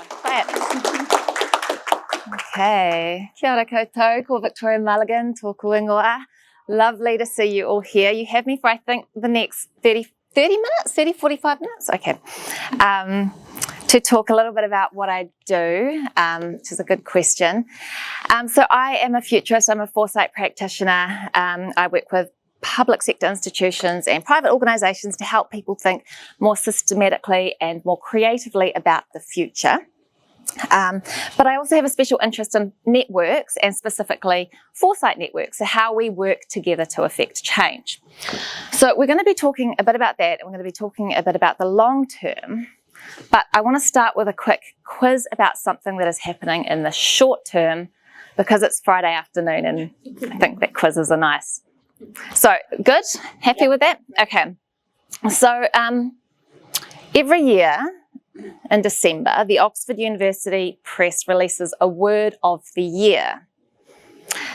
Clap. Okay. Kia ora koutou, ko Victoria Mulligan, tōku ingoa. Lovely to see you all here. You have me for, I think, the next 30 minutes, 45 minutes? Okay. To talk a little bit about what I do, which is a good question. So I am a futurist, I'm a foresight practitioner. I work with public sector institutions and private organisations to help people think more systematically and more creatively about the future. But I also have a special interest in networks and specifically foresight networks, so how we work together to affect change. So we're going to be talking a bit about that, and we're going to be talking a bit about the long term. But I want to start with a quick quiz about something that is happening in the short term because it's Friday afternoon and I think that quizzes are nice. So, good? Happy with that? Okay. So, every year in December, the Oxford University Press releases a word of the year.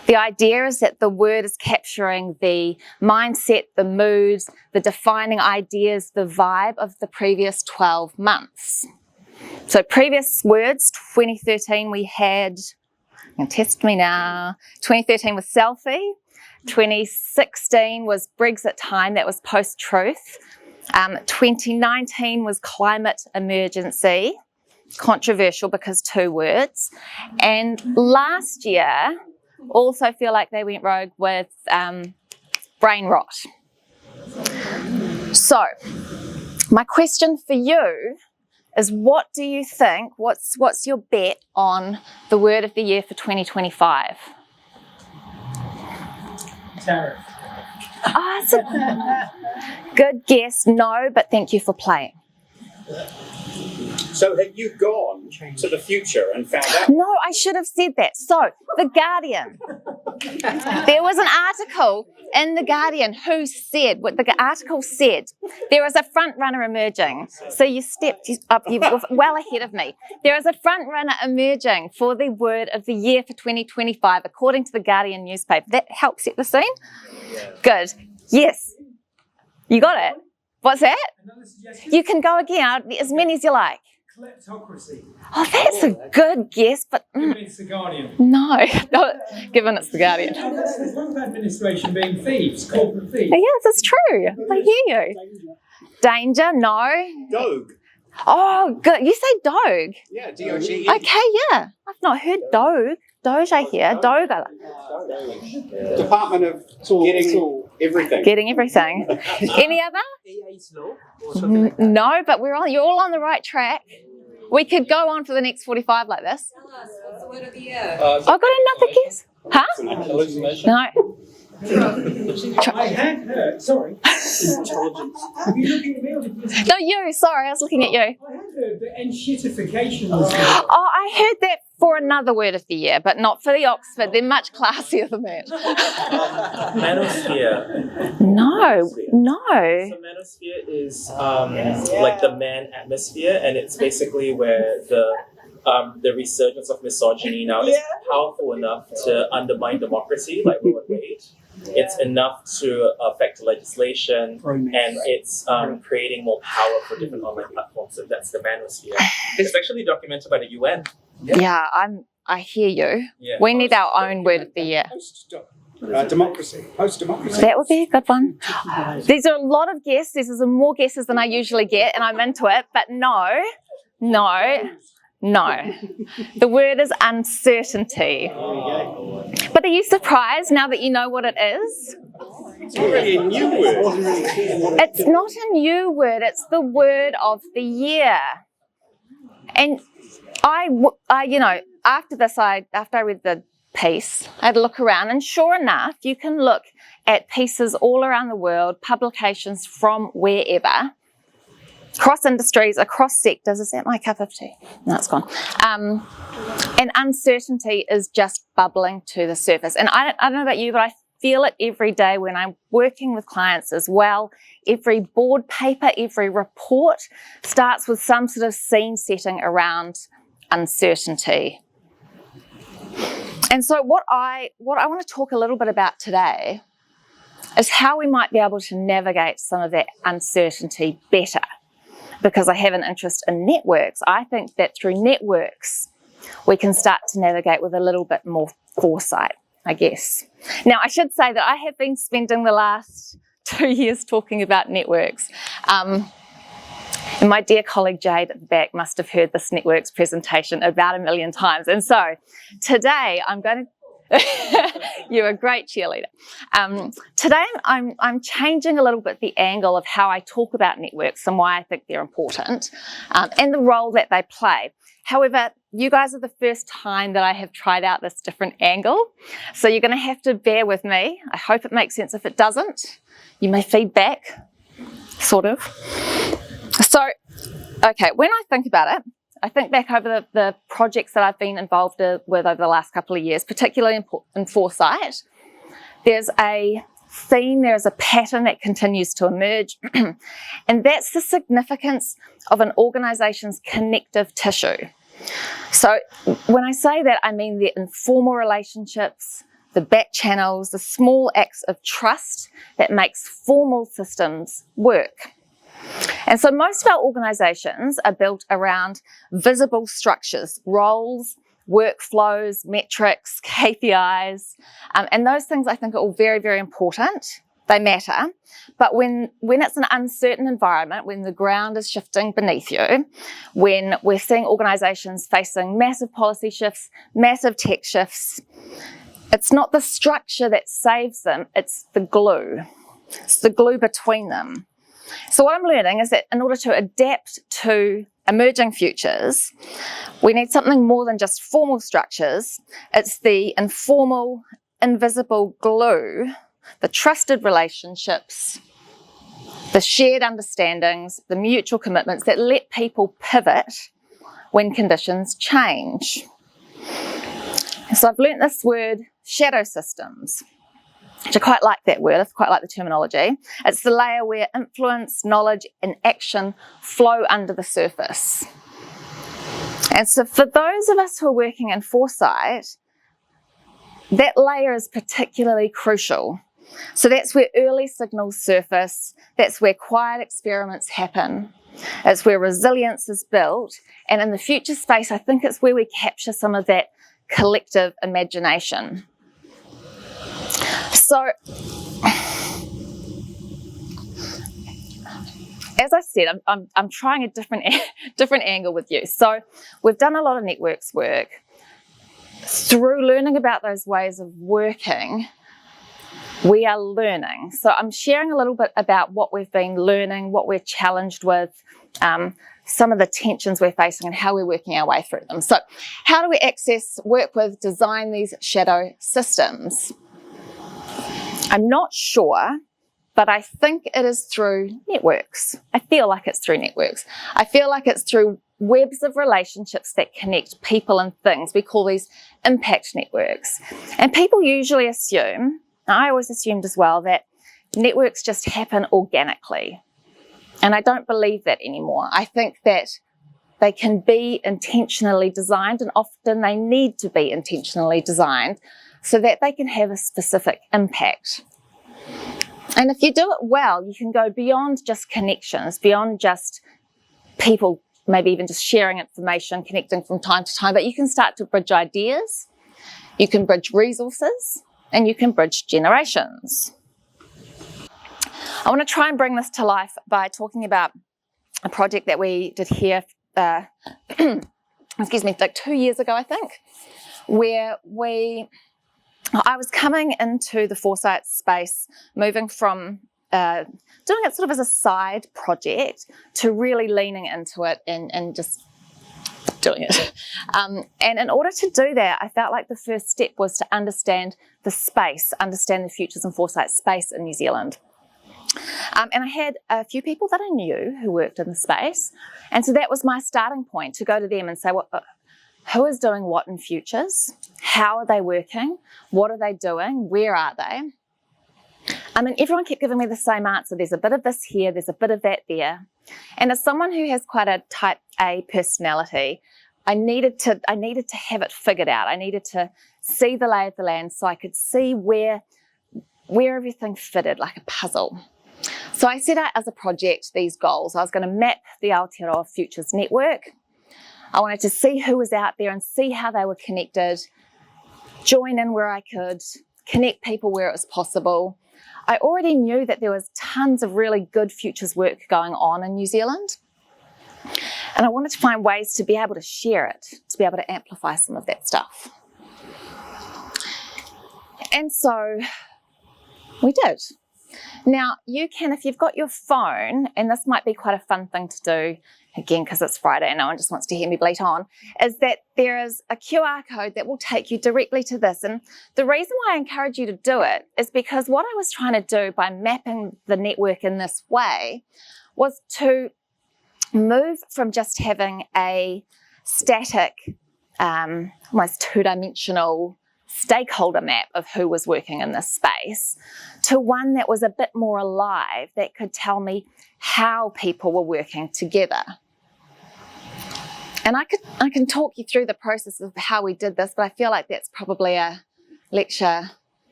The idea is that the word is capturing the mindset, the moods, the defining ideas, the vibe of the previous 12 months. So previous words, 2013 we had, you can test me now, 2013 was selfie, 2016 was Brexit time, that was post-truth, 2019 was climate emergency, controversial because 2 words, and last year, also feel like they went rogue with brain rot. So, my question for you is, what do you think, what's your bet on the word of the year for 2025? Tariff. Oh, it's a good guess. No, but thank you for playing. So have you gone to the future and found out? No, I should have said that. So, The Guardian. There was an article in The Guardian who said, what the article said, there is a front runner emerging. So you stepped up, you were well ahead of me. There is a front runner emerging for the word of the year for 2025, according to The Guardian newspaper. That helps set the scene? Yeah. Good. Yes. You got it? What's that? You can go again, as many as you like. Kleptocracy. Oh, that's a good guess, but... Given it's The Guardian. No, given it's The Guardian. There's one administration being thieves, corporate thieves. Yes, it's true. I hear you. Danger, no. Doge. Oh, good. You say Doge? Yeah, D-O-G-E. Okay, yeah. I've not heard Doge. Doge, I hear. Doge. Department of getting everything. Getting everything. Any other? No, but you're all on the right track. We could go on for the next 45 like this. What's the word of the year? I've got another guess. Huh? Hallucination. No. I had heard, sorry. Intelligence. Are you looking at me or did you? No, you. Sorry, I was looking at you. I had heard that enshittification was Oh, I heard that for another word of the year, but not for the Oxford. They're much classier than that. Manosphere. No. So manosphere is like the man atmosphere, and it's basically where the resurgence of misogyny now is powerful enough to undermine democracy, like Roe v. Wade. It's enough to affect legislation, and it's creating more power for different online platforms. So that's the manosphere. It's actually documented by the UN. Yeah, I hear you. Yeah. We need our own word of the year. Democracy. Post-democracy. That would be a good one. These are a lot of guesses. These are more guesses than I usually get, and I'm into it. But no. The word is uncertainty. But are you surprised now that you know what it is? It's already a new word. It's not a new word. It's the word of the year. And I after I read the piece, I had a look around, and sure enough, you can look at pieces all around the world, publications from wherever, across industries, across sectors. Is that my cup of tea? No, it's gone. And uncertainty is just bubbling to the surface. And I don't know about you, but I feel it every day when I'm working with clients as well. Every board paper, every report starts with some sort of scene setting around uncertainty. And so what I want to talk a little bit about today is how we might be able to navigate some of that uncertainty better. because I have an interest in networks, I think that through networks, we can start to navigate with a little bit more foresight, I guess. Now, I should say that I have been spending the last 2 years talking about networks. And my dear colleague Jade at the back must have heard this networks presentation about 1 million times. And so today I'm going to you're a great cheerleader. Today I'm changing a little bit the angle of how I talk about networks and why I think they're important, and the role that they play. However, you guys are the first time that I have tried out this different angle, so you're going to have to bear with me. I hope it makes sense. If it doesn't, you may feed back, sort of. So, okay, when I think about it, I think back over the projects that I've been involved with over the last couple of years, particularly in foresight. There's a theme, there's a pattern that continues to emerge, and that's the significance of an organisation's connective tissue. So when I say that, I mean the informal relationships, the back channels, the small acts of trust that makes formal systems work. And so most of our organisations are built around visible structures, roles, workflows, metrics, KPIs, and those things I think are all very, very important. They matter. But when it's an uncertain environment, when the ground is shifting beneath you, when we're seeing organisations facing massive policy shifts, massive tech shifts, it's not the structure that saves them, it's the glue. It's the glue between them. So what I'm learning is that in order to adapt to emerging futures, we need something more than just formal structures. It's the informal, invisible glue, the trusted relationships, the shared understandings, the mutual commitments that let people pivot when conditions change. So I've learnt this word, shadow systems, which I quite like that word, I quite like the terminology. It's the layer where influence, knowledge and action flow under the surface. And so for those of us who are working in foresight, that layer is particularly crucial. So that's where early signals surface, that's where quiet experiments happen, it's where resilience is built, and in the future space I think it's where we capture some of that collective imagination. So, as I said, I'm trying a different angle with you. So, we've done a lot of networks work. Through learning about those ways of working, we are learning. So, I'm sharing a little bit about what we've been learning, what we're challenged with, some of the tensions we're facing, and how we're working our way through them. So, how do we access, work with, design these shadow systems? I'm not sure, but I think it is through networks. I feel like it's through networks. I feel like it's through webs of relationships that connect people and things. We call these impact networks. And people usually assume, I always assumed as well, that networks just happen organically. And I don't believe that anymore. I think that they can be intentionally designed, and often they need to be intentionally designed so that they can have a specific impact. And if you do it well, you can go beyond just connections, beyond just people maybe even just sharing information, connecting from time to time, but you can start to bridge ideas, you can bridge resources, and you can bridge generations. I want to try and bring this to life by talking about a project that we did here, excuse me, like 2 years ago, I think, where I was coming into the foresight space, moving from doing it sort of as a side project to really leaning into it and just doing it. And in order to do that, I felt like the first step was to understand the space, understand the futures and foresight space in New Zealand. And I had a few people that I knew who worked in the space. And so that was my starting point, to go to them and say, well, who is doing what in futures? How are they working? What are they doing? Where are they? And everyone kept giving me the same answer. There's a bit of this here, there's a bit of that there. And as someone who has quite a type A personality, I needed to have it figured out. I needed to see the lay of the land so I could see where everything fitted like a puzzle. So I set out as a project these goals. I was going to map the Aotearoa Futures Network. I wanted to see who was out there and see how they were connected, join in where I could, connect people where it was possible. I already knew that there was tons of really good futures work going on in New Zealand. And I wanted to find ways to be able to share it, to be able to amplify some of that stuff. And so we did. Now, you can, if you've got your phone, and this might be quite a fun thing to do, again, because it's Friday and no one just wants to hear me bleat on, is that there is a QR code that will take you directly to this. And the reason why I encourage you to do it is because what I was trying to do by mapping the network in this way was to move from just having a static, almost two-dimensional stakeholder map of who was working in this space to one that was a bit more alive, that could tell me how people were working together. And I can talk you through the process of how we did this, but I feel like that's probably a lecture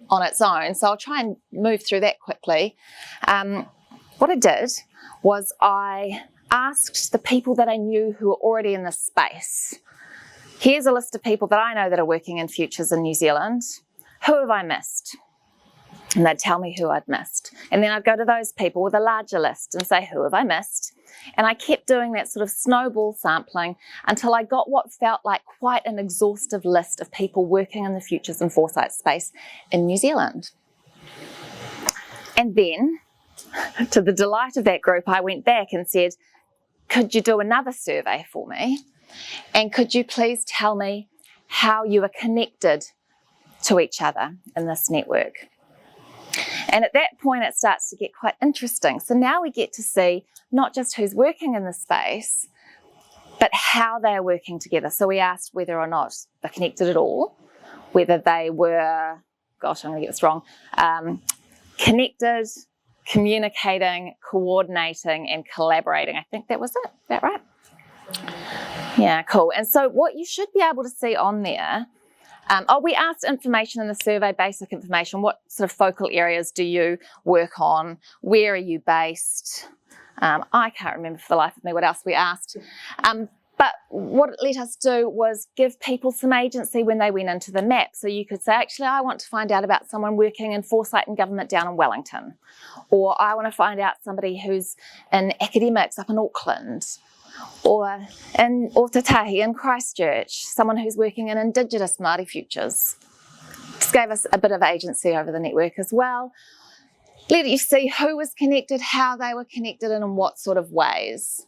on its own, so I'll try and move through that quickly. What I did was I asked the people that I knew who were already in this space, here's a list of people that I know that are working in futures in New Zealand. Who have I missed? And they'd tell me who I'd missed. And then I'd go to those people with a larger list and say, who have I missed? And I kept doing that sort of snowball sampling until I got what felt like quite an exhaustive list of people working in the futures and foresight space in New Zealand. And then, to the delight of that group, I went back and said, could you do another survey for me? And could you please tell me how you are connected to each other in this network? And at that point, it starts to get quite interesting. So now we get to see not just who's working in the space, but how they're working together. So we asked whether or not they're connected at all, whether they were, gosh, I'm going to get this wrong, connected, communicating, coordinating, and collaborating. I think that was it. Is that right? Yeah, cool. And so what you should be able to see on there, we asked information in the survey, basic information. What sort of focal areas do you work on? Where are you based? I can't remember for the life of me what else we asked. But what it let us do was give people some agency when they went into the map. So you could say, actually, I want to find out about someone working in foresight and government down in Wellington. Or I want to find out somebody who's in academics up in Auckland. Or in Aotearoa in Christchurch, someone who's working in Indigenous Māori futures. Just gave us a bit of agency over the network as well. Let you see who was connected, how they were connected, and in what sort of ways.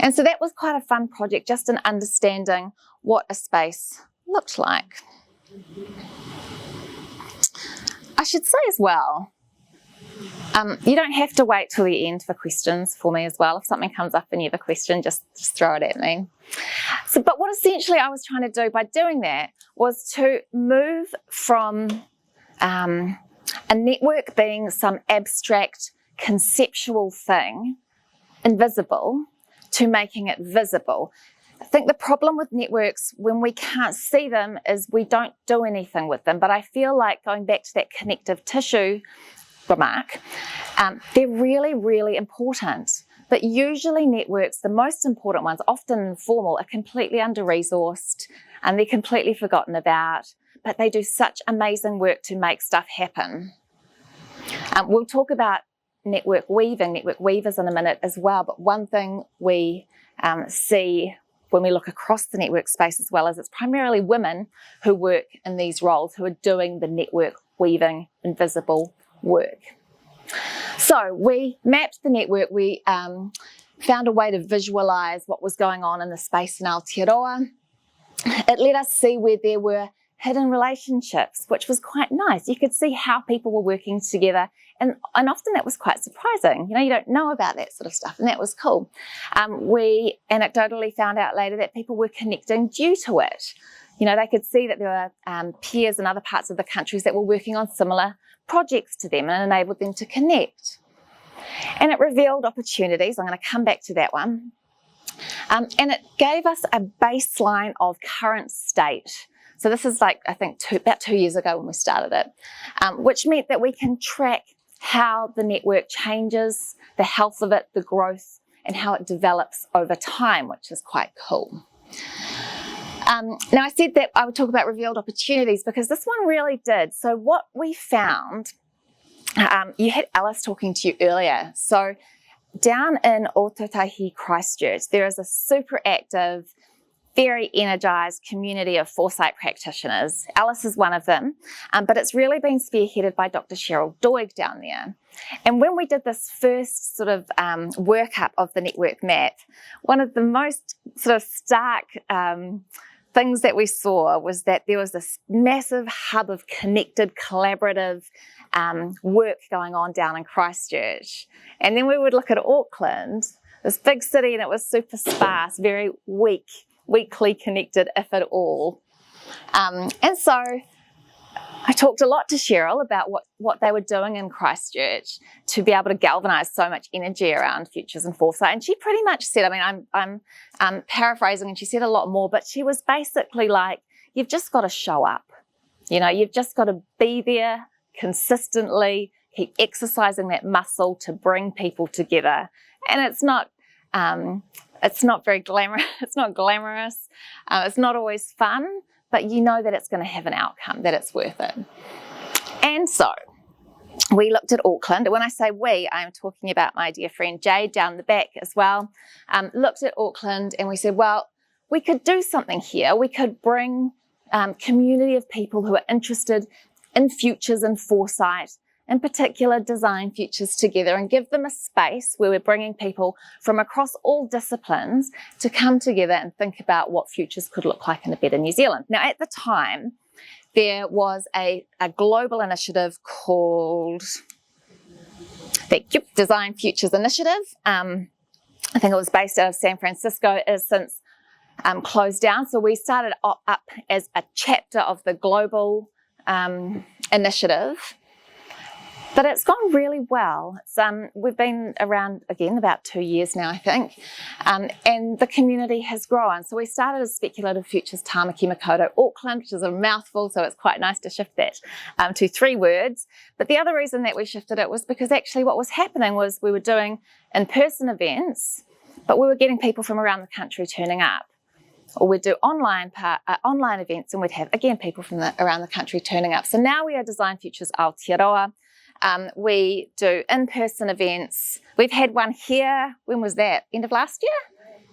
And so that was quite a fun project, just in understanding what a space looked like. I should say as well, you don't have to wait till the end for questions for me as well. If something comes up and you have a question, just throw it at me. But what essentially I was trying to do by doing that was to move from a network being some abstract conceptual thing, invisible, to making it visible. I think the problem with networks when we can't see them is we don't do anything with them. But I feel like going back to that connective tissue remark, they're really, really important. But usually networks, the most important ones, often informal, are completely under-resourced and they're completely forgotten about, but they do such amazing work to make stuff happen. We'll talk about network weaving, network weavers in a minute as well, but one thing we see when we look across the network space as well is it's primarily women who work in these roles who are doing the network weaving, invisible work. So we mapped the network, we found a way to visualise what was going on in the space in Aotearoa. It let us see where there were hidden relationships, which was quite nice. You could see how people were working together, and often that was quite surprising. You know, you don't know about that sort of stuff, and that was cool. We anecdotally found out later that people were connecting due to it. You know, they could see that there were peers in other parts of the countries that were working on similar projects to them and enabled them to connect. And it revealed opportunities. I'm going to come back to that one. And it gave us a baseline of current state. So this is like, I think, about 2 years ago when we started it, which meant that we can track how the network changes, the health of it, the growth, and how it develops over time, which is quite cool. Now, I said that I would talk about revealed opportunities because this one really did. So what we found, you had Alice talking to you earlier. So down in Aotearoa, Christchurch, there is a super active, very energised community of foresight practitioners. Alice is one of them, but it's really been spearheaded by Dr. Cheryl Doig down there. And when we did this first sort of workup of the network map, one of the most sort of stark things that we saw was that there was this massive hub of connected, collaborative work going on down in Christchurch. And then we would look at Auckland, this big city, and it was super sparse, very weakly connected, if at all. And so I talked a lot to Cheryl about what they were doing in Christchurch to be able to galvanise so much energy around futures and foresight. And she pretty much said, I mean, I'm paraphrasing, and she said a lot more, but she was basically like, you've just got to show up. You know, you've just got to be there consistently, keep exercising that muscle to bring people together. And it's not very glamorous. It's not glamorous. It's not always fun, but you know that it's going to have an outcome, that it's worth it. And so we looked at Auckland. And when I say we, I'm talking about my dear friend Jade down the back as well. Looked at Auckland and we said, well, we could do something here. We could bring community of people who are interested in futures and foresight, in particular design futures, together and give them a space where we're bringing people from across all disciplines to come together and think about what futures could look like in a better New Zealand. Now, at the time, there was a global initiative called the Design Futures Initiative. I think it was based out of San Francisco. It has since closed down. So we started up as a chapter of the global initiative. But it's gone really well. We've been around, again, about 2 years now, I think, and the community has grown. So we started as Speculative Futures Tāmaki Makaurau Auckland, which is a mouthful, so it's quite nice to shift that to 3 words. But the other reason that we shifted it was because actually what was happening was we were doing in-person events, but we were getting people from around the country turning up. Or we'd do online events, and we'd have, again, people from around the country turning up. So now we are Design Futures Aotearoa. We do in-person events. We've had one here. When was that? End of last year?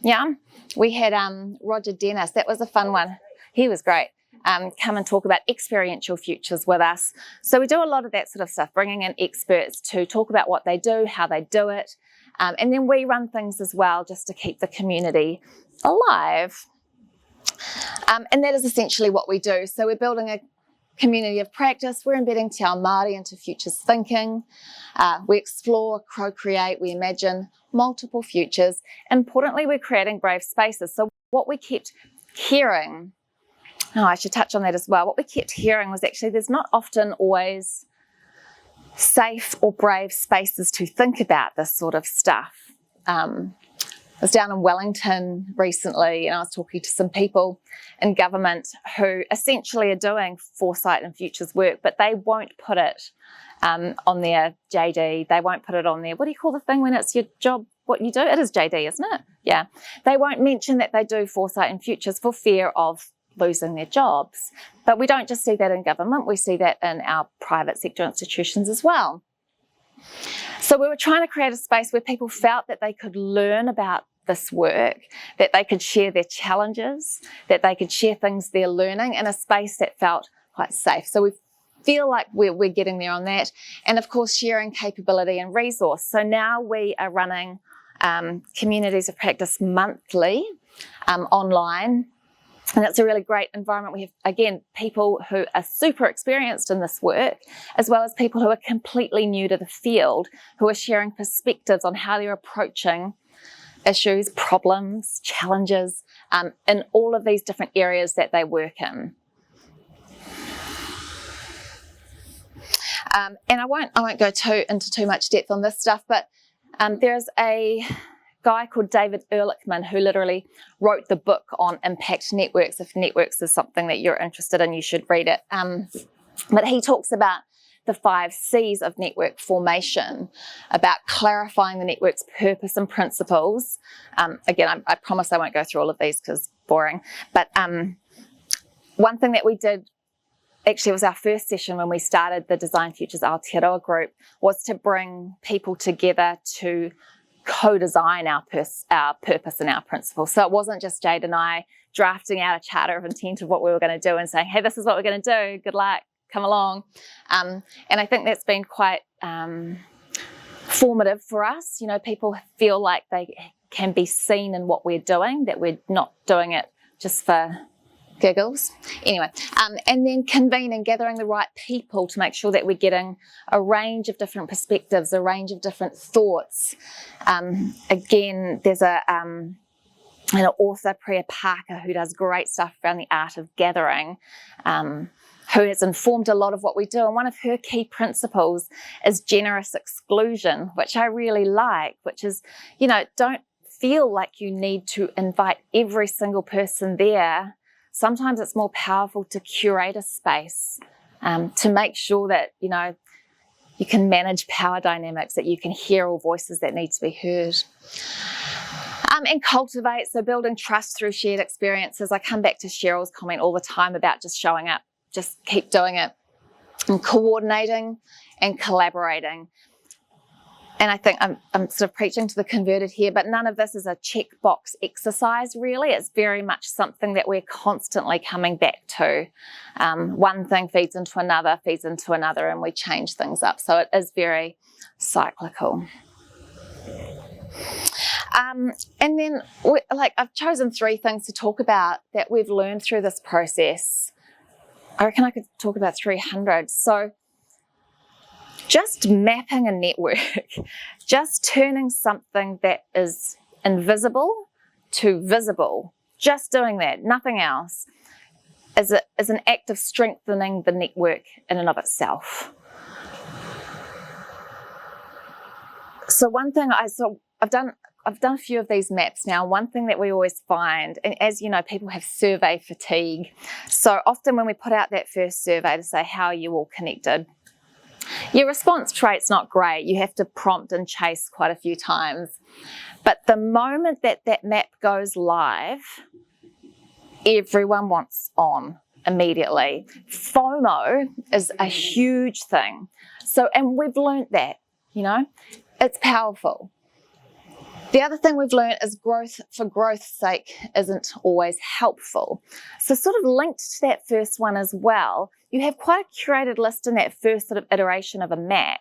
Yeah. We had Roger Dennis. That was a fun one. He was great. Come and talk about experiential futures with us. So we do a lot of that sort of stuff, bringing in experts to talk about what they do, how they do it. And then we run things as well just to keep the community alive. And that is essentially what we do. So we're building a community of practice. We're embedding Te Ao Māori into futures thinking. We explore, co-create, we imagine multiple futures. Importantly, we're creating brave spaces. So what we kept hearing, I should touch on that as well. What we kept hearing was actually there's not often always safe or brave spaces to think about this sort of stuff. I was down in Wellington recently and I was talking to some people in government who essentially are doing foresight and futures work, but they won't put it on their JD. They won't put it on their, what do you call the thing when it's your job, what you do? It is JD, isn't it? Yeah. They won't mention that they do foresight and futures for fear of losing their jobs. But we don't just see that in government, we see that in our private sector institutions as well. So we were trying to create a space where people felt that they could learn about this work, that they could share their challenges, that they could share things they're learning in a space that felt quite safe. So we feel like we're getting there on that. And of course, sharing capability and resource. So now we are running communities of practice monthly online. And it's a really great environment. We have, again, people who are super experienced in this work, as well as people who are completely new to the field, who are sharing perspectives on how they're approaching issues, problems, challenges in all of these different areas that they work in. And I won't go into too much depth on this stuff, but there's a guy called David Ehrlichman who literally wrote the book on impact networks. If networks is something that you're interested in, you should read it. But he talks about the 5 C's of network formation, about clarifying the network's purpose and principles. Again, I promise I won't go through all of these because boring, but one thing that we did, actually it was our first session when we started the Design Futures Aotearoa group, was to bring people together to co-design our purpose and our principles. So it wasn't just Jade and I drafting out a charter of intent of what we were going to do and saying, hey, this is what we're going to do, good luck, come along. And I think that's been quite formative for us. You know, people feel like they can be seen in what we're doing, that we're not doing it just for giggles. Anyway, and then convening, gathering the right people to make sure that we're getting a range of different perspectives, a range of different thoughts. Again, there's an author, Priya Parker, who does great stuff around the art of gathering, who has informed a lot of what we do. And one of her key principles is generous exclusion, which I really like, which is, you know, don't feel like you need to invite every single person there. Sometimes it's more powerful to curate a space, to make sure that, you know, you can manage power dynamics, that you can hear all voices that need to be heard. And cultivate, so building trust through shared experiences. I come back to Cheryl's comment all the time about just showing up, just keep doing it, and coordinating and collaborating. And I think I'm sort of preaching to the converted here, but none of this is a checkbox exercise, really. It's very much something that we're constantly coming back to. One thing feeds into another, and we change things up. So it is very cyclical. And then, I've chosen 3 things to talk about that we've learned through this process. I reckon I could talk about 300. So just mapping a network, just turning something that is invisible to visible, just doing that, nothing else, is an act of strengthening the network in and of itself. So one thing I've done a few of these maps now. One thing that we always find, and as you know, people have survey fatigue. So often when we put out that first survey to say, how are you all connected? Your response rate's not great. You have to prompt and chase quite a few times. But the moment that map goes live, everyone wants on immediately. FOMO is a huge thing. So, and we've learnt that, you know, it's powerful. The other thing we've learned is growth for growth's sake isn't always helpful. So sort of linked to that first one as well, you have quite a curated list in that first sort of iteration of a map.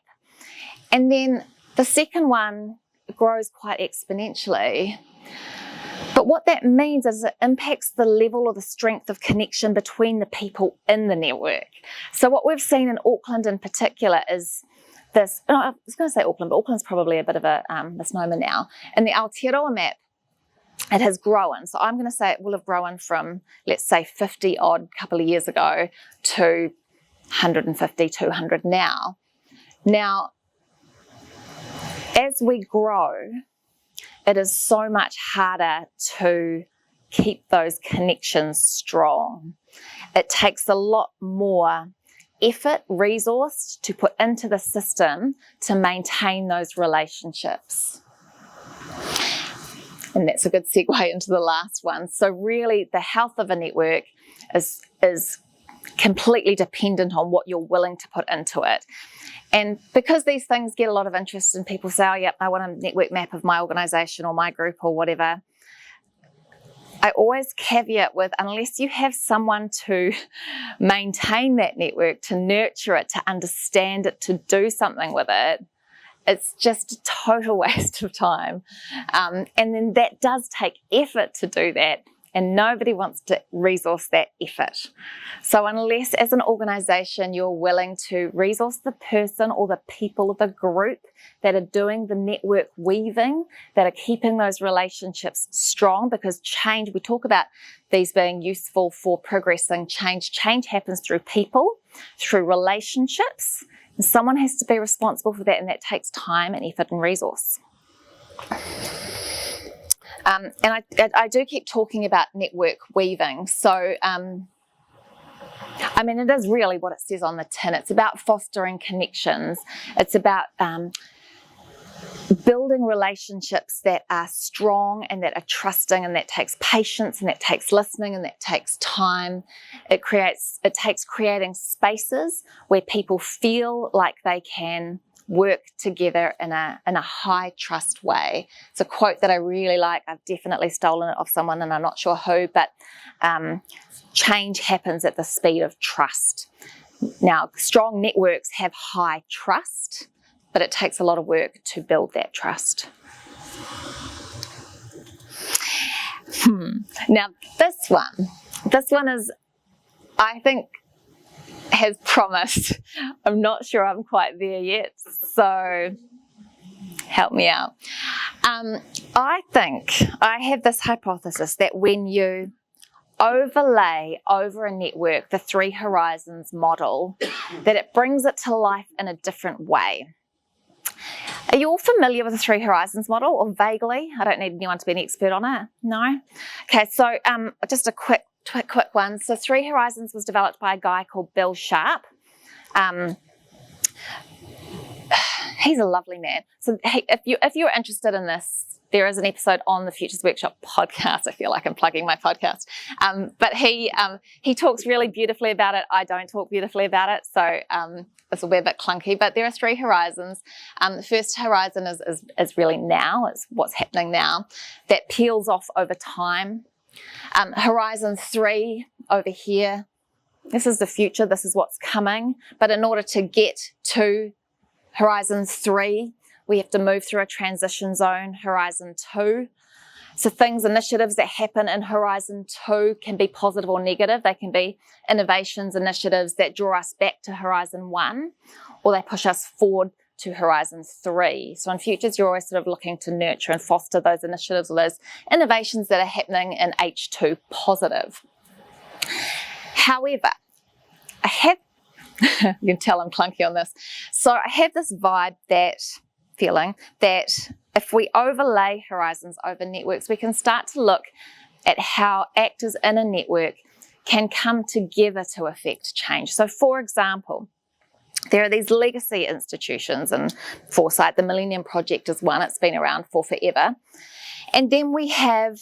And then the second one grows quite exponentially. But what that means is it impacts the level or the strength of connection between the people in the network. So what we've seen in Auckland in particular is this, I was going to say Auckland, but Auckland's probably a bit of a misnomer now. In the Aotearoa map, it has grown. So I'm going to say it will have grown from, let's say, 50 odd couple of years ago to 150, 200 now. Now, as we grow, it is so much harder to keep those connections strong. It takes a lot more effort, resource to put into the system to maintain those relationships. And that's a good segue into the last one. So really the health of a network is completely dependent on what you're willing to put into it. And because these things get a lot of interest and people say, oh, yep, I want a network map of my organisation or my group or whatever, I always caveat with, unless you have someone to maintain that network, to nurture it, to understand it, to do something with it, it's just a total waste of time. And then that does take effort to do that, and nobody wants to resource that effort. So unless as an organisation you're willing to resource the person or the people of the group that are doing the network weaving, that are keeping those relationships strong, because change, we talk about these being useful for progressing change. Change happens through people, through relationships, and someone has to be responsible for that, and that takes time and effort and resource. And I do keep talking about network weaving. So I mean, it is really what it says on the tin. It's about fostering connections. It's about building relationships that are strong and that are trusting, and that takes patience, and that takes listening, and that takes time. It takes creating spaces where people feel like they can work together in a high trust way. It's a quote that I really like. I've definitely stolen it off someone, and I'm not sure who, but change happens at the speed of trust. Now, strong networks have high trust, but it takes a lot of work to build that trust. Now, this one is, I think, has promised. I'm not sure I'm quite there yet, so help me out. I think I have this hypothesis that when you overlay over a network the Three Horizons model, that it brings it to life in a different way. Are you all familiar with the Three Horizons model, or vaguely? I don't need anyone to be an expert on it. No? Okay, so just a quick one. So Three Horizons was developed by a guy called Bill Sharp. He's a lovely man. So if you're interested in this, there is an episode on the Futures Workshop podcast. I feel like I'm plugging my podcast. But he talks really beautifully about it. I don't talk beautifully about it, so this will be a bit clunky. But there are three horizons. The first horizon is really now. It's what's happening now. That peels off over time. Horizon 3 over here. This is the future. This is what's coming. But in order to get to Horizon 3, we have to move through a transition zone, Horizon 2. So initiatives that happen in Horizon 2 can be positive or negative. They can be innovations, initiatives that draw us back to Horizon 1, or they push us forward to Horizon 3. So in futures, you're always sort of looking to nurture and foster those initiatives or those innovations that are happening in H2 positive. However, I have, you can tell I'm clunky on this. So I have this feeling that if we overlay horizons over networks, we can start to look at how actors in a network can come together to affect change. So for example, there are these legacy institutions, and foresight, the Millennium Project is one. It's been around for forever. And then we have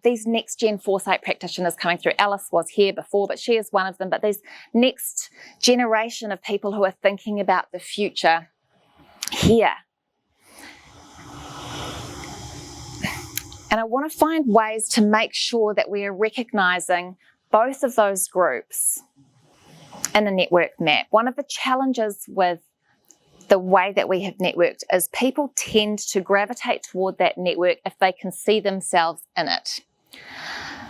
these next-gen foresight practitioners coming through. Alice was here before, but she is one of them. But these next generation of people who are thinking about the future here. And I want to find ways to make sure that we are recognising both of those groups in a network map. One of the challenges with the way that we have networked is people tend to gravitate toward that network if they can see themselves in it.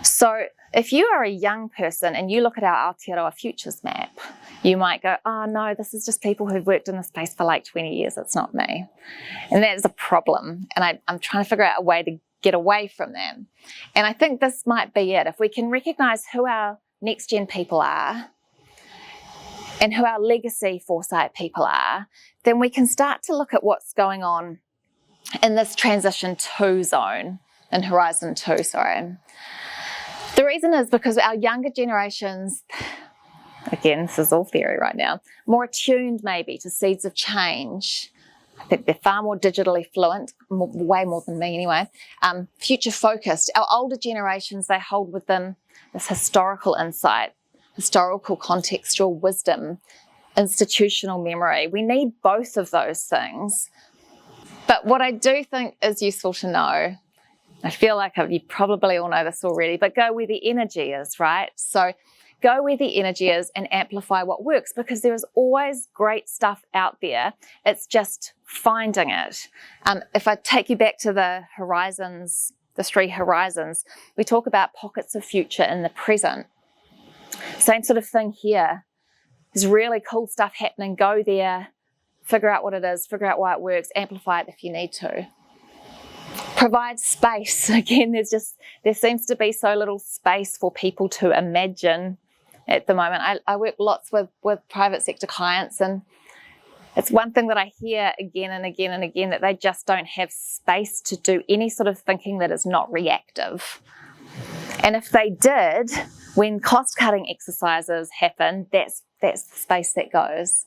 So if you are a young person and you look at our Aotearoa futures map, you might go, oh no, this is just people who've worked in the space for like 20 years, it's not me. And that is a problem. And I'm trying to figure out a way to get away from them. And I think this might be it. If we can recognise who our next gen people are and who our legacy foresight people are, then we can start to look at what's going on in this transition 2 zone, in Horizon 2, sorry. The reason is because our younger generations, again, this is all theory right now, more attuned maybe to seeds of change. I think they're far more digitally fluent, way more than me anyway. Future focused. Our older generations, they hold with them this historical insight, historical contextual wisdom, institutional memory. We need both of those things. But what I do think is useful to know, I feel like you probably all know this already, but go where the energy is, right? So go where the energy is and amplify what works, because there is always great stuff out there. It's just finding it. If I take you back to the horizons, the 3 horizons, we talk about pockets of future in the present. Same sort of thing here. There's really cool stuff happening. Go there, figure out what it is, figure out why it works, amplify it if you need to. Provide space. Again, there seems to be so little space for people to imagine at the moment. I work lots with private sector clients, and it's one thing that I hear again and again and again, that they just don't have space to do any sort of thinking that is not reactive. And if they did, when cost-cutting exercises happen, that's the space that goes.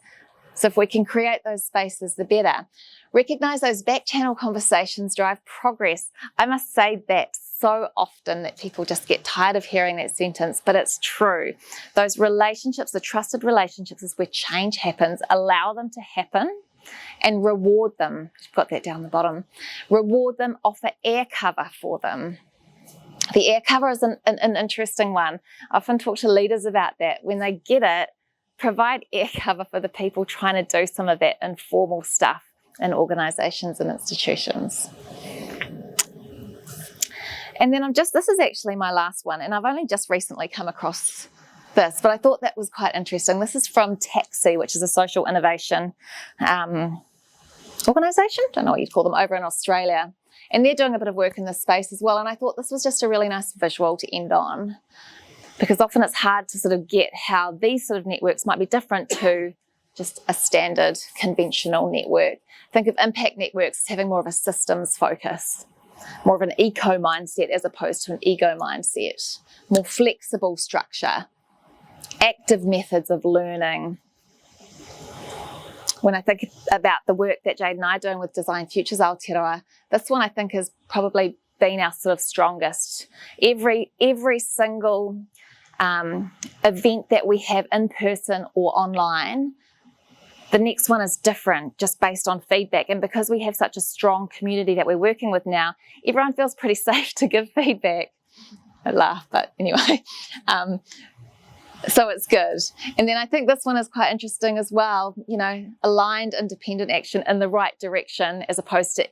So if we can create those spaces, the better. Recognise those back-channel conversations drive progress. I must say that so often that people just get tired of hearing that sentence, but it's true. Those relationships, the trusted relationships, is where change happens. Allow them to happen and reward them. I've got that down the bottom. Reward them, offer air cover for them. The air cover is an interesting one. I often talk to leaders about that. When they get it, provide air cover for the people trying to do some of that informal stuff in organisations and institutions. And then this is actually my last one, and I've only just recently come across this, but I thought that was quite interesting. This is from Taxi, which is a social innovation organisation, don't know what you'd call them, over in Australia. And they're doing a bit of work in this space as well, and I thought this was just a really nice visual to end on, because often it's hard to sort of get how these sort of networks might be different to just a standard conventional network. Think of impact networks as having more of a systems focus, more of an eco mindset as opposed to an ego mindset, more flexible structure, active methods of learning. When I think about the work that Jade and I are doing with Design Futures Aotearoa, this one I think has probably been our sort of strongest. Every single event that we have in person or online, the next one is different just based on feedback. And because we have such a strong community that we're working with now, everyone feels pretty safe to give feedback. I laugh, but anyway. So it's good. And then I think this one is quite interesting as well, you know, aligned independent action in the right direction as opposed to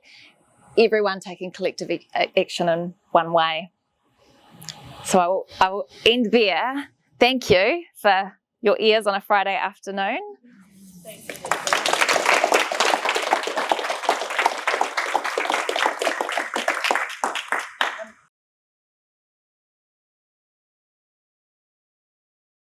everyone taking collective action in one way. So I will end there. Thank you for your ears on a Friday afternoon. Thank you.